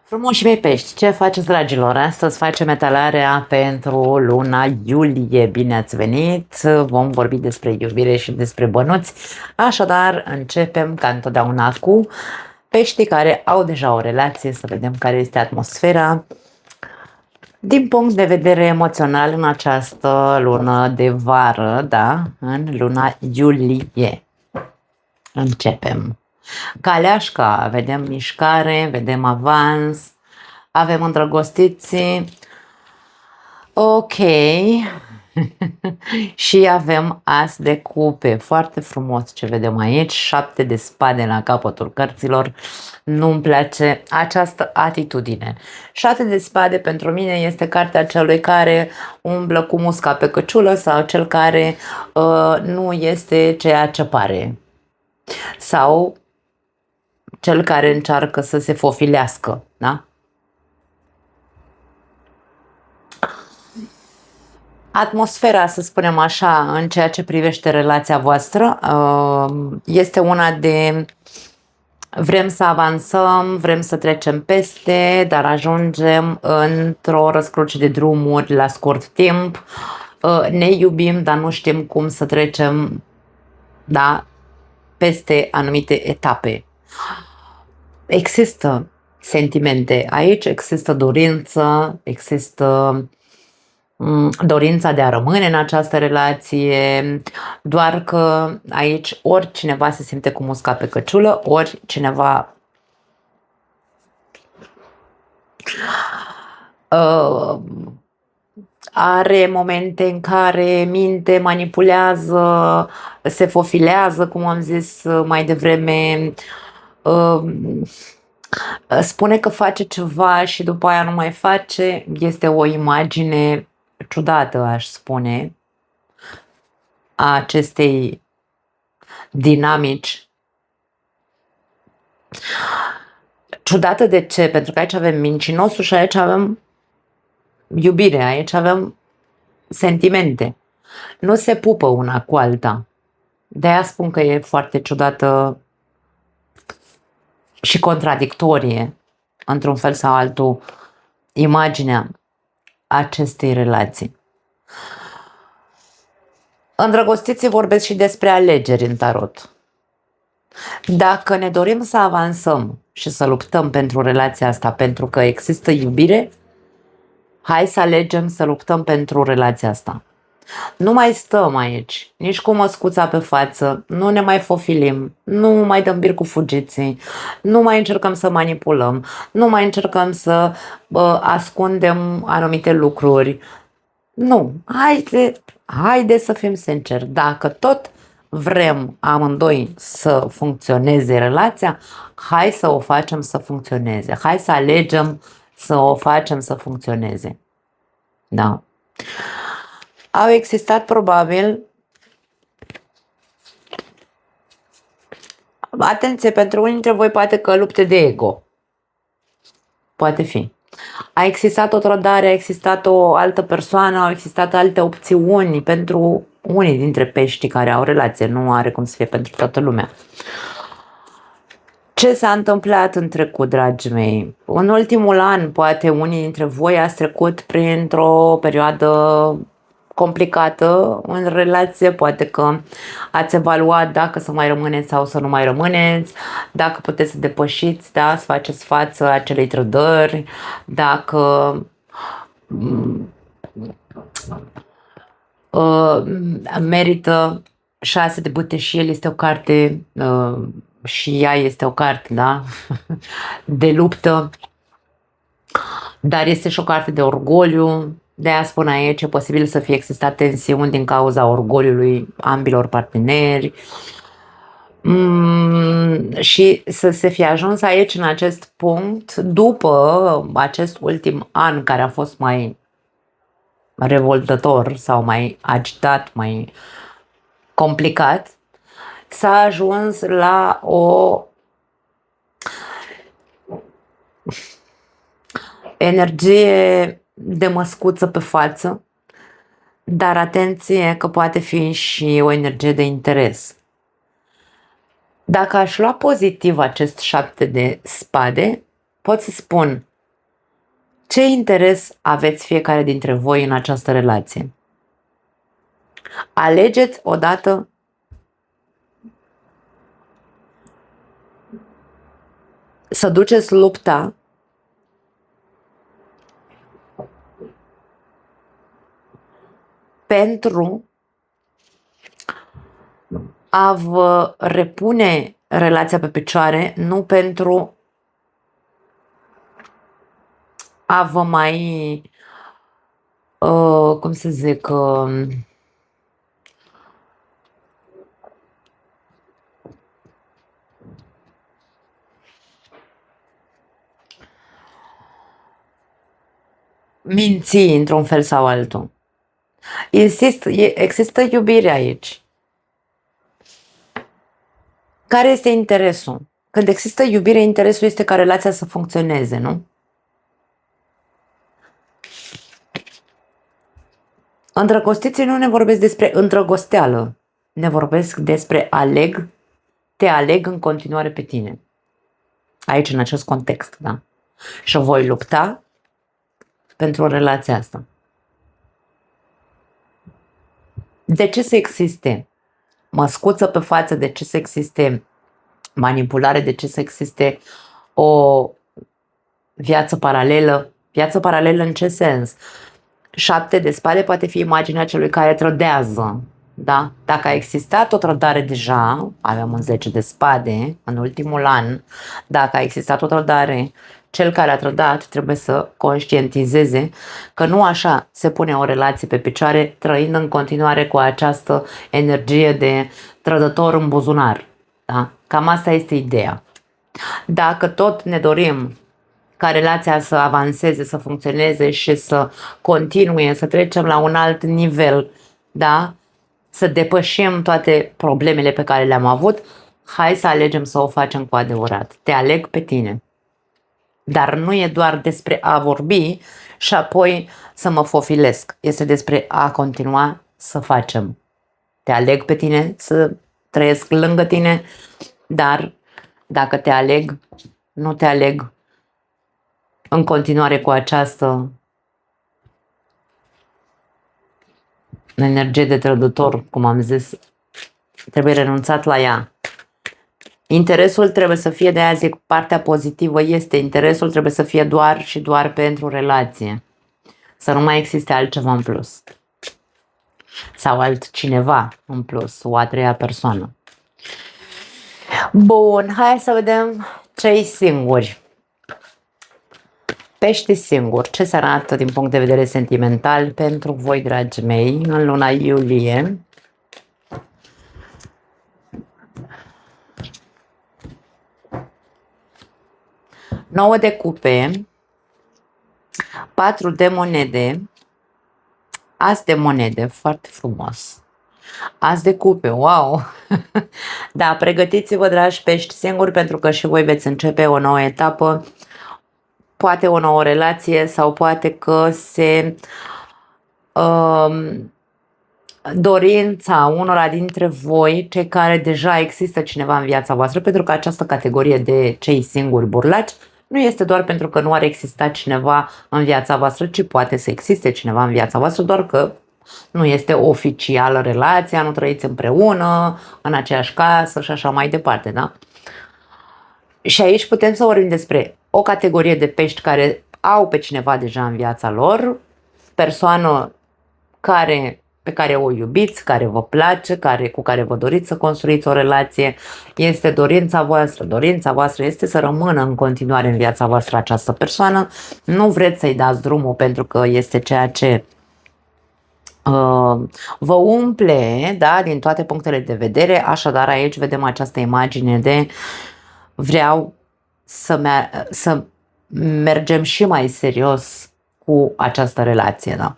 Frumoși mei pești, ce faceți, dragilor? Astăzi facem etalarea pentru luna iulie. Bine ați venit! Vom vorbi despre iubire și despre bănuți. Așadar, începem ca întotdeauna cu peștii care au deja o relație, să vedem care este atmosfera din punct de vedere emoțional în această lună de vară, da? În luna iulie. Începem. Galeașca, vedem mișcare, vedem avans, avem îndrăgostiții, ok, și avem as de cupe, foarte frumos ce vedem aici, 7 de spade la capătul cărților, nu-mi place această atitudine. 7 de spade pentru mine este cartea celui care umblă cu musca pe căciulă sau cel care nu este ceea ce pare. Sau cel care încearcă să se fofilească, da? Atmosfera, să spunem așa, în ceea ce privește relația voastră, este una de vrem să avansăm, vrem să trecem peste, dar ajungem într-o răscruce de drumuri la scurt timp, ne iubim, dar nu știm cum să trecem, da, peste anumite etape. Există sentimente aici, există dorință, există dorința de a rămâne în această relație, doar că aici ori cineva se simte cu musca pe căciulă, ori cineva are momente în care minte, manipulează, se fofilează, cum am zis mai devreme, spune că face ceva și după aia nu mai face. Este o imagine ciudată, aș spune, a acestei dinamici. Ciudată de ce? Pentru că aici avem mincinosul și aici avem iubire, aici avem sentimente. Nu se pupă una cu alta. De-aia spun că e foarte ciudată și contradictorie, într-un fel sau altul, imaginea acestei relații. Îndrăgostiții vorbesc și despre alegeri în tarot. Dacă ne dorim să avansăm și să luptăm pentru relația asta, pentru că există iubire, hai să alegem să luptăm pentru relația asta. Nu mai stăm aici, nici cu măscuța pe față, nu ne mai fofilim, nu mai dăm bir cu fugiții, nu mai încercăm să manipulăm, nu mai încercăm să ascundem anumite lucruri. Nu, haide să fim sinceri, dacă tot vrem amândoi să funcționeze relația, hai să o facem să funcționeze, hai să alegem să o facem să funcționeze. Da. Au existat probabil, atenție, pentru unii dintre voi poate că lupte de ego, poate fi. A existat o trădare, a existat o altă persoană, au existat alte opțiuni pentru unii dintre peștii care au relație, nu are cum să fie pentru toată lumea. Ce s-a întâmplat în trecut, dragii mei? În ultimul an, poate unii dintre voi ați trecut printr-o perioadă complicată în relație, poate că ați evaluat dacă să mai rămâneți sau să nu mai rămâneți, dacă puteți să depășiți, da, să faceți față acelei trădări, dacă merită 6 de bâte și el este o carte și ea este o carte, da, de luptă, dar este și o carte de orgoliu. De-aia spun aici, e posibil să fie existat tensiuni din cauza orgoliului ambilor parteneri și să se fie ajuns aici în acest punct după acest ultim an care a fost mai revoltător sau mai agitat, mai complicat, s-a ajuns la o energie de măscuță pe față, dar atenție că poate fi și o energie de interes. Dacă aș lua pozitiv acest 7 de spade, pot să spun Ce interes aveți fiecare dintre voi în această relație? Alegeți odată să duceți lupta pentru a vă repune relația pe picioare, nu pentru a vă mai, cum să zic, minți într-un fel sau altul. Insist, există iubire aici. Care este interesul? Când există iubire, interesul este ca relația să funcționeze, nu? Îndrăgostiții nu ne vorbesc despre îndrăgosteală. Ne vorbesc despre te aleg în continuare pe tine. Aici, în acest context, da? Și voi lupta pentru relația asta. De ce să existe măscuță pe față? De ce să existe manipulare? De ce să existe o viață paralelă? Viață paralelă în ce sens? 7 de spade poate fi imaginea celui care trădează. Da? Dacă a existat o trădare deja, aveam un 10 de spade în ultimul an, dacă a existat o trădare, cel care a trădat trebuie să conștientizeze că nu așa se pune o relație pe picioare, trăind în continuare cu această energie de trădător în buzunar. Da? Cam asta este ideea. Dacă tot ne dorim ca relația să avanseze, să funcționeze și să continue, să trecem la un alt nivel, da? Să depășim toate problemele pe care le-am avut, hai să alegem să o facem cu adevărat. Te aleg pe tine. Dar nu e doar despre a vorbi și apoi să mă fofilesc. Este despre a continua să facem. Te aleg pe tine, să trăiesc lângă tine, dar dacă te aleg, nu te aleg în continuare cu această energie de trădător, cum am zis, trebuie renunțat la ea. Interesul trebuie să fie, de aia zic, partea pozitivă este, interesul trebuie să fie doar și doar pentru relație. Să nu mai existe altceva în plus. Sau altcineva în plus, o a treia persoană. Bun, hai să vedem cei singuri. Pești singur, ce se arată din punct de vedere sentimental pentru voi, dragi mei, în luna iulie? Nouă de cupe, 4 de monede, as de monede, foarte frumos. As de cupe, wow! Da, pregătiți-vă, dragi pești singuri, pentru că și voi veți începe o nouă etapă, poate o nouă relație sau poate că dorința unora dintre voi, cei care deja există cineva în viața voastră, pentru că această categorie de cei singuri burlaci nu este doar pentru că nu ar exista cineva în viața voastră, ci poate să existe cineva în viața voastră, doar că nu este oficială relația, nu trăiți împreună, în aceeași casă și așa mai departe, da? Și aici putem să vorbim despre o categorie de pești care au pe cineva deja în viața lor, persoană pe care o iubiți, care vă place, cu care vă doriți să construiți o relație, este dorința voastră. Dorința voastră este să rămână în continuare în viața voastră această persoană. Nu vreți să-i dați drumul pentru că este ceea ce vă umple, da, din toate punctele de vedere. Așadar, aici vedem această imagine de vreau să mergem și mai serios cu această relație, da.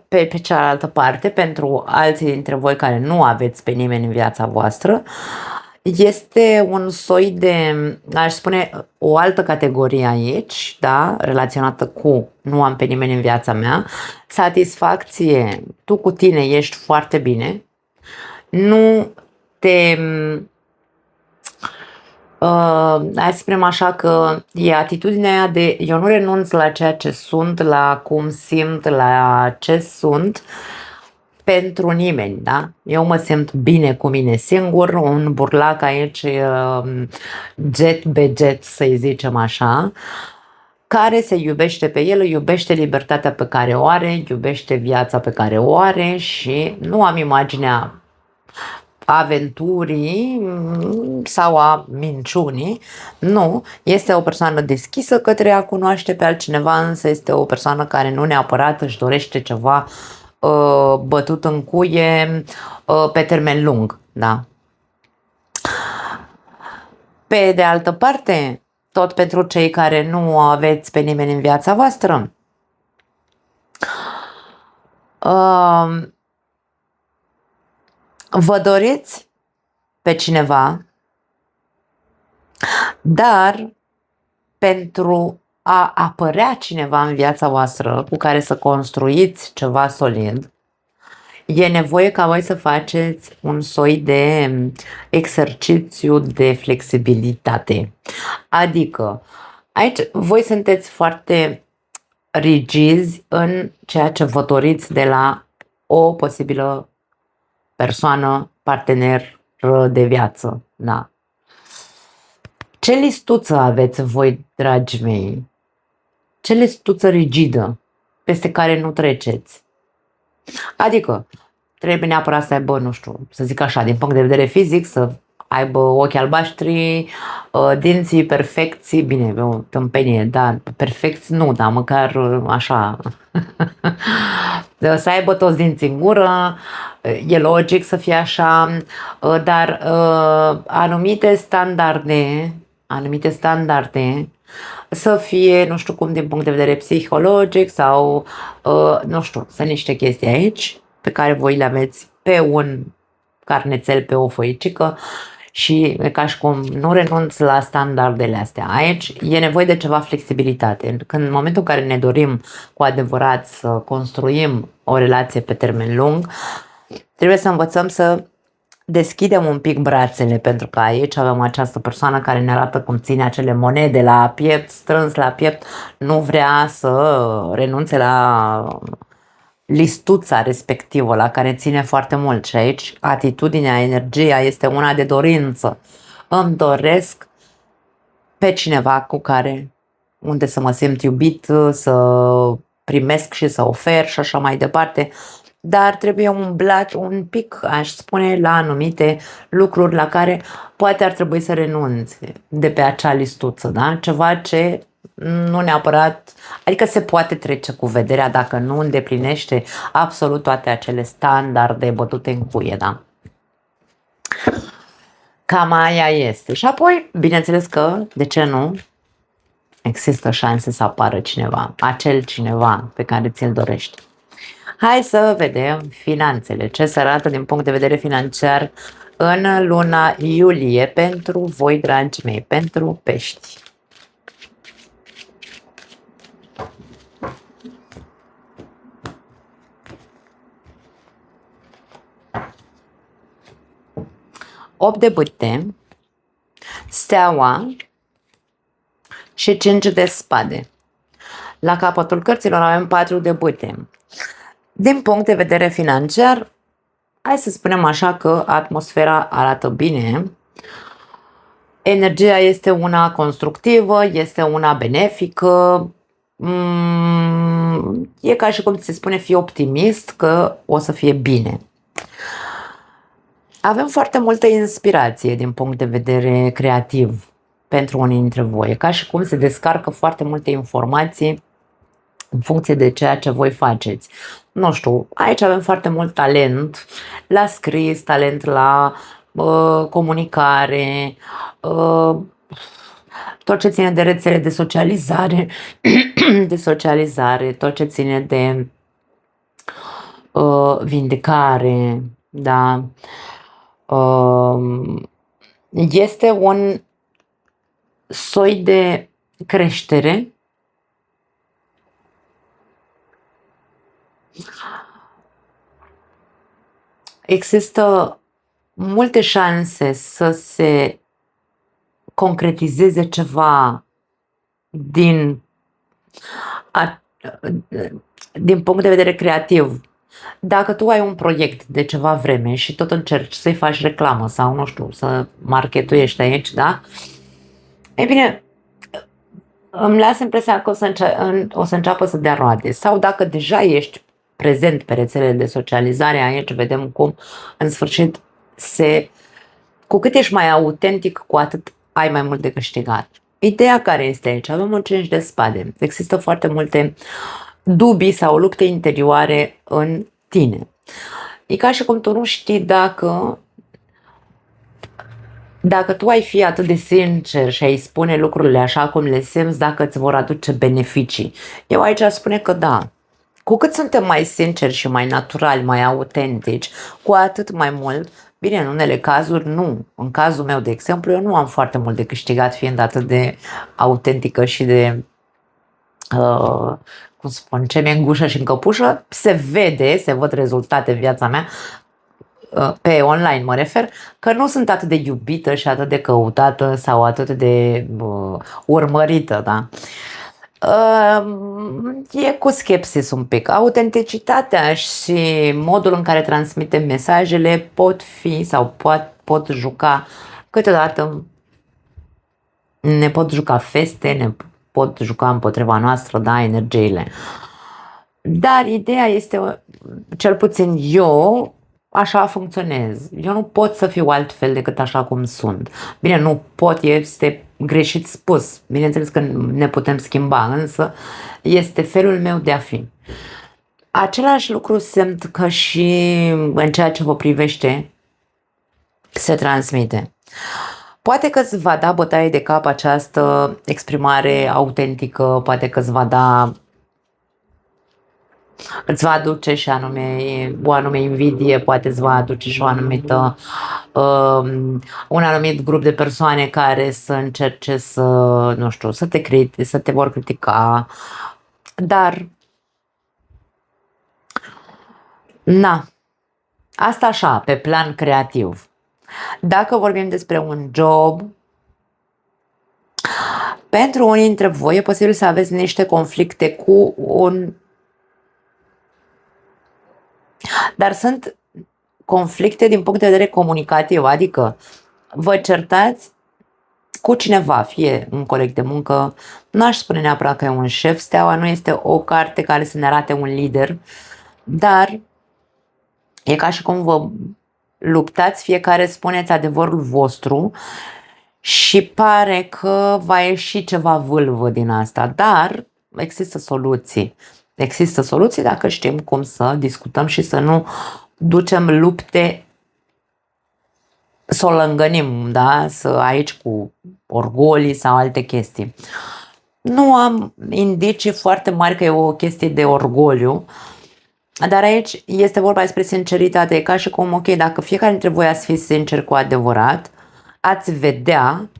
Pe cealaltă parte, pentru alții dintre voi care nu aveți pe nimeni în viața voastră, este un soi de, aș spune, o altă categorie aici, da, relaționată cu nu am pe nimeni în viața mea, satisfacție, tu cu tine ești foarte bine, nu te Hai să spunem așa că e atitudinea aia de eu nu renunț la ceea ce sunt, la cum simt, la ce sunt pentru nimeni, da? Eu mă simt bine cu mine singur, un burlac aici, jet be jet, să-i zicem așa, care se iubește pe el, iubește libertatea pe care o are, iubește viața pe care o are și nu am imaginea aventurii sau a minciunii, nu, este o persoană deschisă către a cunoaște pe altcineva, însă este o persoană care nu neapărat își dorește ceva bătut în cuie pe termen lung, da. Pe de altă parte, tot pentru cei care nu aveți pe nimeni în viața voastră, vă doriți pe cineva, dar pentru a apărea cineva în viața voastră cu care să construiți ceva solid, e nevoie ca voi să faceți un soi de exercițiu de flexibilitate. Adică, aici voi sunteți foarte rigizi în ceea ce vă doriți de la o posibilă persoană, partener de viață. Da. Ce listuță aveți voi, dragi mei? Ce listuță rigidă peste care nu treceți? Adică, trebuie neapărat să aibă, nu știu, să zic așa, din punct de vedere fizic, să aibă ochi albaștri, dinții perfecți, bine, o tâmpenie, da, perfecți nu, dar măcar așa, să aibă toți dinții în gură, e logic să fie așa, dar anumite standarde să fie, nu știu cum, din punct de vedere psihologic sau, nu știu, sunt niște chestii aici pe care voi le aveți pe un carnețel, pe o foicică și e ca și cum nu renunț la standardele astea. Aici e nevoie de ceva flexibilitate. Când în momentul în care ne dorim cu adevărat să construim o relație pe termen lung, trebuie să învățăm să deschidem un pic brațele, pentru că aici avem această persoană care ne arată cum ține acele monede la piept, strâns la piept, nu vrea să renunțe la listuța respectivă la care ține foarte mult și aici atitudinea, energia este una de dorință. Îmi doresc pe cineva cu care, unde să mă simt iubit, să primesc și să ofer și așa mai departe, dar trebuie umblat un pic, aș spune, la anumite lucruri la care poate ar trebui să renunțe de pe acea listuță, da? Ceva ce nu neapărat, adică se poate trece cu vederea dacă nu îndeplinește absolut toate acele standarde bătute în cuie, da? Cam aia este. Și apoi, bineînțeles că, de ce nu, există șanse să apară cineva, acel cineva pe care ți-l dorești. Hai să vedem finanțele, ce se arată din punct de vedere financiar în luna iulie pentru voi, dragi mei, pentru pești. Opt de bâte, steaua și 5 de spade. La capătul cărților avem 4 de bâte. Din punct de vedere financiar, hai să spunem așa că atmosfera arată bine, energia este una constructivă, este una benefică, e ca și cum se spune, fii optimist că o să fie bine. Avem foarte multă inspirație din punct de vedere creativ pentru unii dintre voi, ca și cum se descarcă foarte multe informații în funcție de ceea ce voi faceți. Nu știu, aici avem foarte mult talent la scris, talent la comunicare, tot ce ține de rețele de socializare, tot ce ține de vindecare, da. Este un soi de creștere există multe șanse să se concretizeze ceva din, a, din punct de vedere creativ. Dacă tu ai un proiect de ceva vreme și tot încerci să-i faci reclamă sau, nu știu, să marketuiești aici, da? Ei bine, îmi lasă impresia că o să înceapă să dea roade. Sau dacă deja ești prezent pe rețelele de socializare, aici vedem cum, în sfârșit, cu cât ești mai autentic, cu atât ai mai mult de câștigat. Ideea care este aici? Avem un 5 de spade. Există foarte multe dubii sau lupte interioare în tine. E ca și cum tu nu știi dacă tu ai fi atât de sincer și ai spune lucrurile așa cum le simți, dacă îți vor aduce beneficii. Eu aici aș spune că da. Cu cât suntem mai sinceri și mai naturali, mai autentici, cu atât mai mult. Bine, în unele cazuri nu. În cazul meu, de exemplu, eu nu am foarte mult de câștigat fiind atât de autentică și de, cum spun, ce mi-e în gușă și în căpușă. Se văd rezultate în viața mea, pe online mă refer, că nu sunt atât de iubită și atât de căutată sau atât de urmărită, da? E cu skepsis un pic. Autenticitatea și modul în care transmitem mesajele pot fi sau pot juca câteodată, ne pot juca feste, ne pot juca împotriva noastră, da, energiile. Dar ideea este, cel puțin eu, așa funcționez. Eu nu pot să fiu altfel decât așa cum sunt. Bine, nu pot, este greșit spus. Bineînțeles că ne putem schimba, însă este felul meu de a fi. Același lucru simt că și în ceea ce vă privește se transmite. Poate că îți va da bătaie de cap această exprimare autentică, poate că îți va aduce și o anume invidie, poate îți va aduce și un anumit grup de persoane care să încerce să, nu știu, să te vor critica, dar na, asta așa, pe plan creativ. Dacă vorbim despre un job, pentru unii dintre voi e posibil să aveți niște conflicte dar sunt conflicte din punct de vedere comunicativ, adică vă certați cu cineva, fie un coleg de muncă, n-aș spune neapărat că e un șef, Steaua nu este o carte care să ne arate un lider, dar e ca și cum vă luptați, fiecare spuneți adevărul vostru și pare că va ieși ceva vâlvă din asta, dar există soluții. Există soluții dacă știm cum să discutăm și să nu ducem lupte, să o lângănim, da? Aici cu orgolii sau alte chestii. Nu am indicii foarte mari că e o chestie de orgoliu, dar aici este vorba despre sinceritate. E ca și cum, ok, dacă fiecare dintre voi ați fi sincer cu adevărat, ați vedea,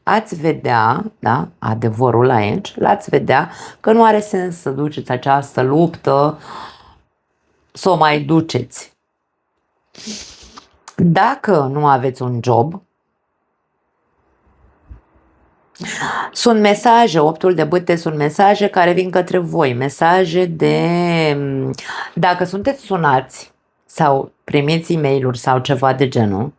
da, adevărul aici, l-ați vedea că nu are sens să duceți această luptă, să o mai duceți. Dacă nu aveți un job, sunt mesaje, 8-ul de bâte sunt mesaje care vin către voi, mesaje dacă sunteți sunați sau primiți e-mail-uri sau ceva de genul,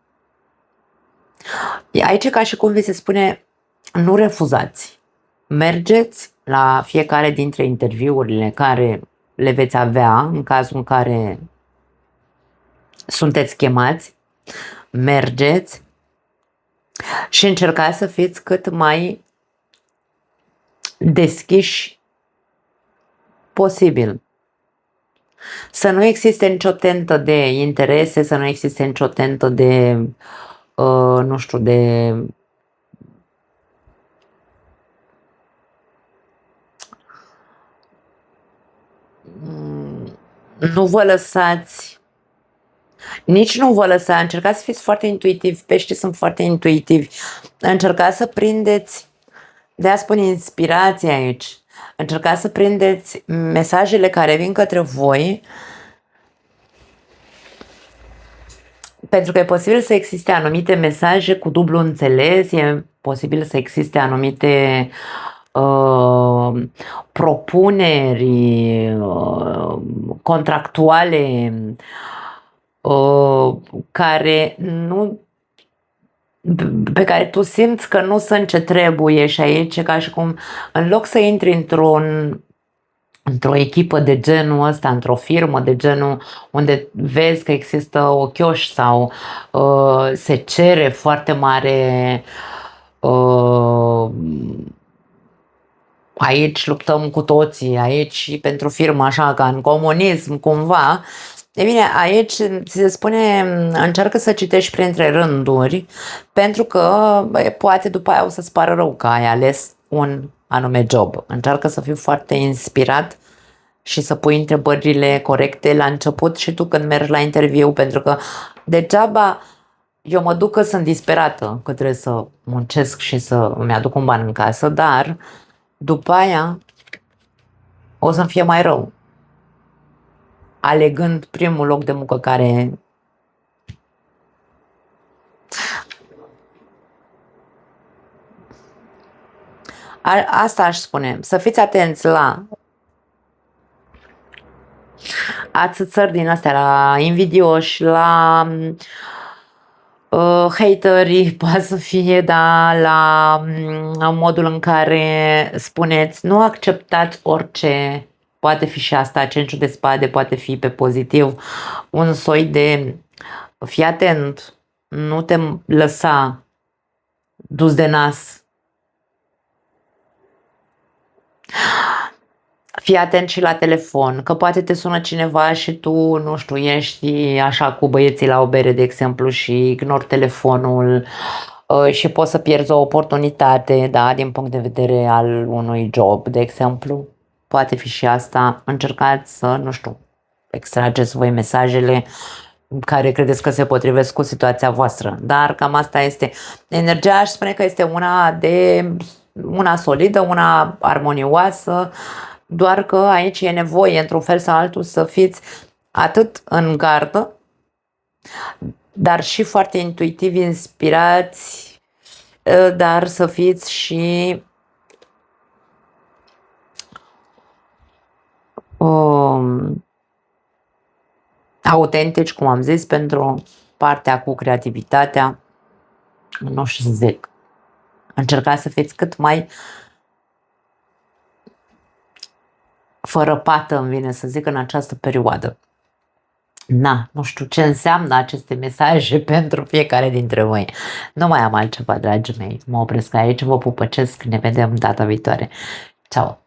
aici ca și cum vi se spune, nu refuzați. Mergeți la fiecare dintre interviurile care le veți avea în cazul în care sunteți chemați, mergeți și încercați să fiți cât mai deschiși posibil. Să nu existe nicio tentă de interese, să nu existe nicio tentă de, nu știu, de nu vă lăsați, nici nu vă lăsați, încercați să fiți foarte intuitivi, peștii sunt foarte intuitivi, încercați să prindeți, de-aia spun inspirația aici, încercați să prindeți mesajele care vin către voi Pentru că e posibil să existe anumite mesaje cu dublu înțeles, e posibil să existe anumite propuneri contractuale care nu, pe care tu simți că nu sunt ce trebuie, și aici e ca și cum în loc să intri într-o echipă de genul ăsta, într-o firmă de genul unde vezi că există ochioși sau se cere foarte mare, aici luptăm cu toții, aici pentru firmă, așa ca în comunism cumva. E bine, aici se spune, încearcă să citești printre rânduri, pentru că poate după aia o să-ți pară rău că ai ales un anume job. Încearcă să fii foarte inspirat și să pui întrebările corecte la început și tu când mergi la interviu, pentru că degeaba eu mă duc că sunt disperată, că trebuie să muncesc și să îmi aduc un ban în casă, dar după aia o să-mi fie mai rău, alegând primul loc de muncă care asta aș spune, să fiți atenți la ațățări din astea, la invidioși, la hateri, poate să fie, da, la modul în care spuneți, nu acceptați orice, poate fi și asta, cinciul de spade, poate fi pe pozitiv, un soi de, fii atent, nu te lăsa dus de nas. Fii atent și la telefon, că poate te sună cineva și tu, nu știu, ești așa cu băieții la o bere, de exemplu, și ignori telefonul și poți să pierzi o oportunitate, da, din punct de vedere al unui job, de exemplu. Poate fi și asta. Încercați să, nu știu, extrageți voi mesajele care credeți că se potrivesc cu situația voastră. Dar cam asta este. Energia, aș spune că este una solidă, una armonioasă, doar că aici e nevoie, într-un fel sau altul, să fiți atât în gardă, dar și foarte intuitivi, inspirați, dar să fiți și autentici, cum am zis, pentru partea cu creativitatea. Nu știu să zic. Încercați să fiți cât mai fără pată, îmi vine să zic, în această perioadă. Nu știu ce înseamnă aceste mesaje pentru fiecare dintre voi. Nu mai am altceva, dragii mei. Mă opresc aici, vă pupăcesc, ne vedem data viitoare. Ceau!